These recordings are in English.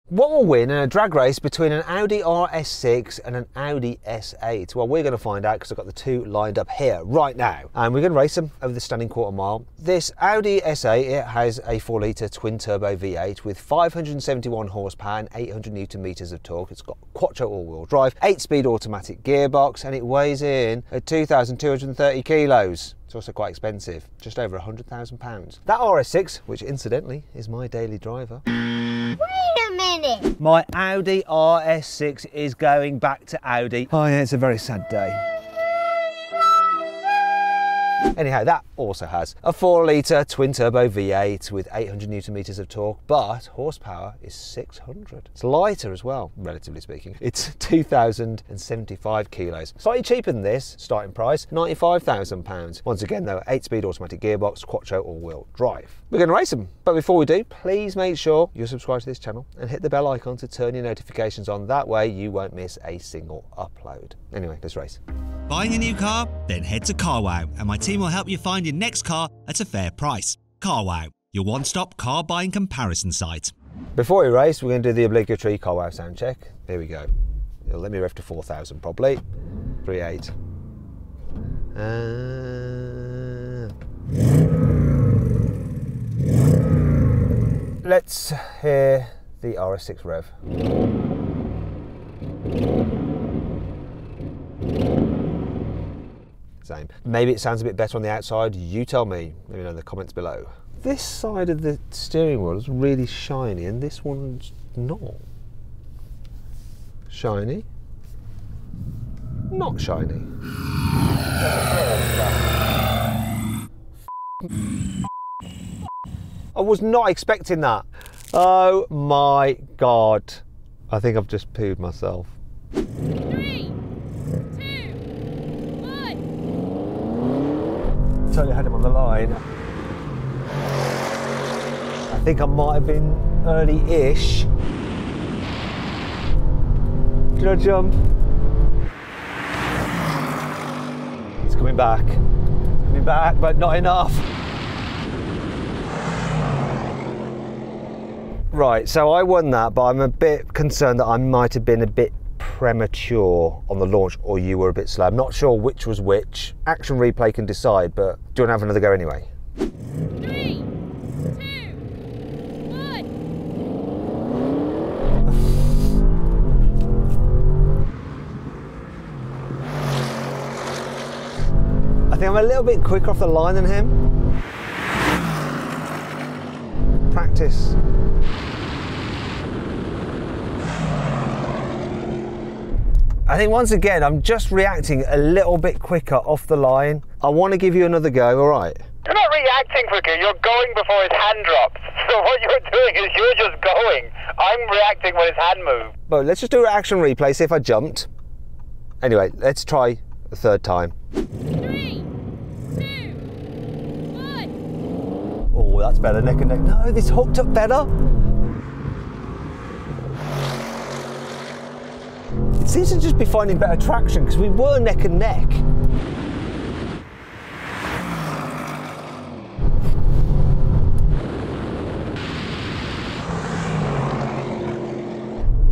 What will win in a drag race between an Audi RS6 and an Audi S8? Well, we're going to find out because I've got the two lined up here right now. And we're going to race them over the standing quarter mile. This Audi S8, it has a 4-litre twin-turbo V8 with 571 horsepower and 800 newton meters of torque. It's got quattro all-wheel drive, 8-speed automatic gearbox, and it weighs in at 2,230 kilos. It's also quite expensive, just over £100,000. That RS6, which incidentally is my daily driver. Wait a minute! My Audi RS6 is going back to Audi. Oh yeah, it's a very sad day. Anyhow, that also has a 4-litre twin-turbo V8 with 800 newton meters of torque, but horsepower is 600. It's lighter as well, relatively speaking. It's 2,075 kilos. Slightly cheaper than this, starting price, £95,000. Once again though, 8-speed automatic gearbox, quattro all-wheel drive. We're going to race them, but before we do, please make sure you're subscribed to this channel and hit the bell icon to turn your notifications on. That way you won't miss a single upload. Anyway, let's race. Buying a new car? Then head to CarWow and my team will help you find your next car at a fair price. CarWow, your one-stop car buying comparison site. Before we race, we're going to do the obligatory CarWow sound check. Here we go. It'll let me rev to 4,000 probably. 3.8. Let's hear the RS6 rev. Same. Maybe it sounds a bit better on the outside. You tell me. Let me know in the comments below. This side of the steering wheel is really shiny and this one's not. Shiny. Not shiny. I was not expecting that. Oh my God. I think I've just pooed myself. 3, 2, 1. Totally had him on the line. I think I might have been early-ish. Did I jump? It's coming back. It's coming back, but not enough. Right, so I won that, but I'm a bit concerned that I might have been a bit premature on the launch, or you were a bit slow. I'm not sure which was which. Action replay can decide, but do you want to have another go anyway? 3, 2, 1. I think I'm a little bit quicker off the line than him. Practice. I think once again, I'm just reacting a little bit quicker off the line. I want to give you another go, all right? You're not reacting quicker, you're going before his hand drops. So what you're doing is you're just going. I'm reacting when his hand moves. But let's just do an action replay, see if I jumped. Anyway, let's try a third time. 3, 2, 1. Oh, that's better, neck and neck. No, this hooked up better. It seems to just be finding better traction because we were neck and neck.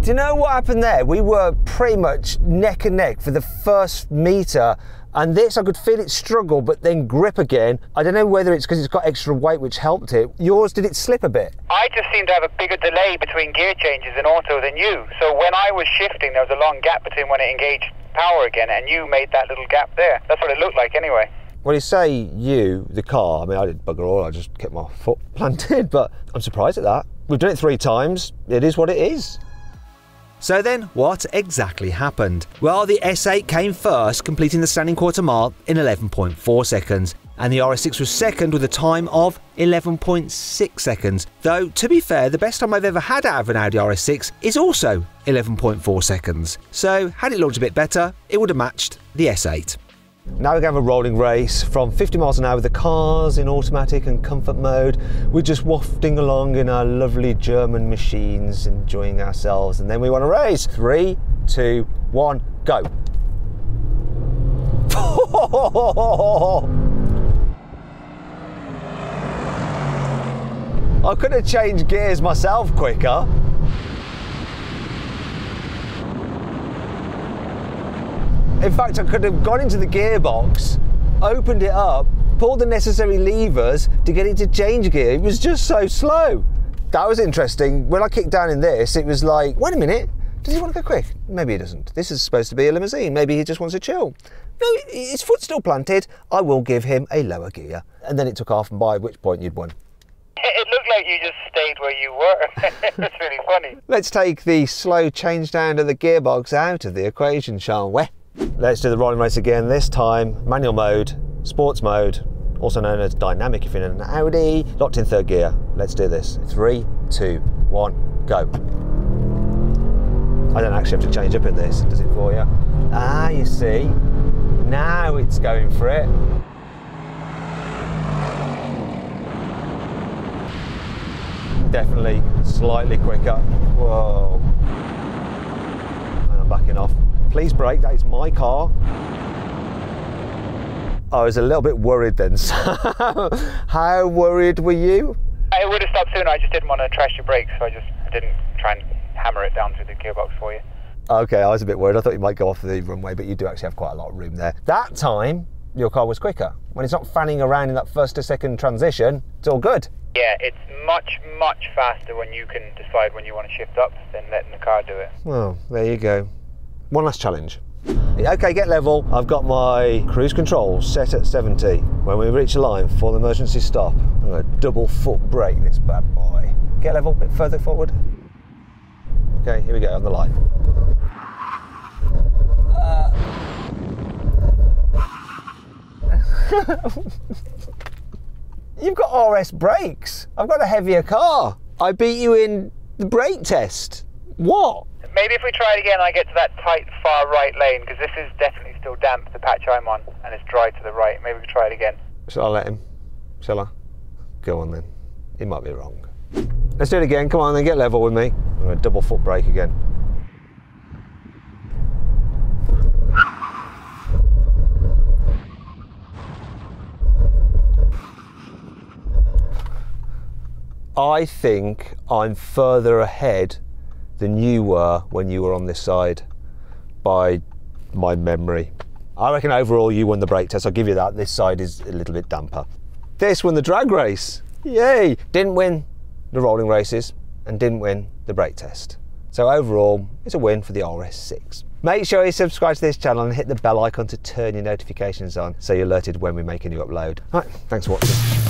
Do you know what happened there? We were pretty much neck and neck for the first metre, and this I could feel it struggle but then grip again. I don't know whether it's because it's got extra weight which helped it. Yours, did it slip a bit? I just seem to have a bigger delay between gear changes in auto than you. So when I was shifting, there was a long gap between when it engaged power again, and you made that little gap there. That's what it looked like anyway. Well, you say you, the car, I mean, I didn't bugger all, I just kept my foot planted, but I'm surprised at that. We've done it 3 times, it is what it is. So then, what exactly happened? Well, the S8 came first, completing the standing quarter mile in 11.4 seconds, and the RS6 was second with a time of 11.6 seconds. Though, to be fair, the best time I've ever had out of an Audi RS6 is also 11.4 seconds. So, had it launched a bit better, it would have matched the S8. Now we're going to have a rolling race from 50 miles an hour with the cars in automatic and comfort mode. We're just wafting along in our lovely German machines, enjoying ourselves, and then we want to race. 3, 2, 1, go. I could have changed gears myself quicker. In fact, I could have gone into the gearbox, opened it up, pulled the necessary levers to get it to change gear. It was just so slow. That was interesting. When I kicked down in this, it was like, wait a minute, does he want to go quick? Maybe he doesn't. This is supposed to be a limousine. Maybe he just wants to chill. No, his foot's still planted. I will give him a lower gear. And then it took off, and by which point you'd won. It looked like you just stayed where you were. It's really funny. Let's take the slow change down to the gearbox out of the equation, shall we? Let's do the rolling race again, this time manual mode, sports mode, also known as dynamic if you're in an Audi, locked in third gear. Let's do this. 3, 2, 1, go. I don't actually have to change up in this, does it for you? Ah, you see, now it's going for it. Definitely slightly quicker. Whoa. And I'm backing off. Please brake, that is my car. I was a little bit worried then. How worried were you? I would have stopped sooner, I just didn't want to trash your brakes, so I didn't try and hammer it down through the gearbox for you. Okay, I was a bit worried. I thought you might go off the runway, but you do actually have quite a lot of room there. That time, your car was quicker. When it's not fanning around in that first to second transition, it's all good. Yeah, it's much, much faster when you can decide when you want to shift up than letting the car do it. Well, there you go. One last challenge. Okay, get level. I've got my cruise control set at 70. When we reach the line for the emergency stop, I'm going to double foot brake this bad boy. Get level, a bit further forward. Okay, here we go on the line. You've got RS brakes. I've got a heavier car. I beat you in the brake test. What? Maybe if we try it again, I get to that tight far right lane, because this is definitely still damp, the patch I'm on, and it's dry to the right. Maybe we can try it again. Shall I let him? Shall I? Go on then. He might be wrong. Let's do it again. Come on then, get level with me. I'm going to double foot brake again. I think I'm further ahead than you were when you were on this side by my memory. I reckon overall you won the brake test. I'll give you that. This side is a little bit damper. This won the drag race. Yay! Didn't win the rolling races and didn't win the brake test. So overall, it's a win for the RS6. Make sure you subscribe to this channel and hit the bell icon to turn your notifications on so you're alerted when we make a new upload. All right, thanks for watching.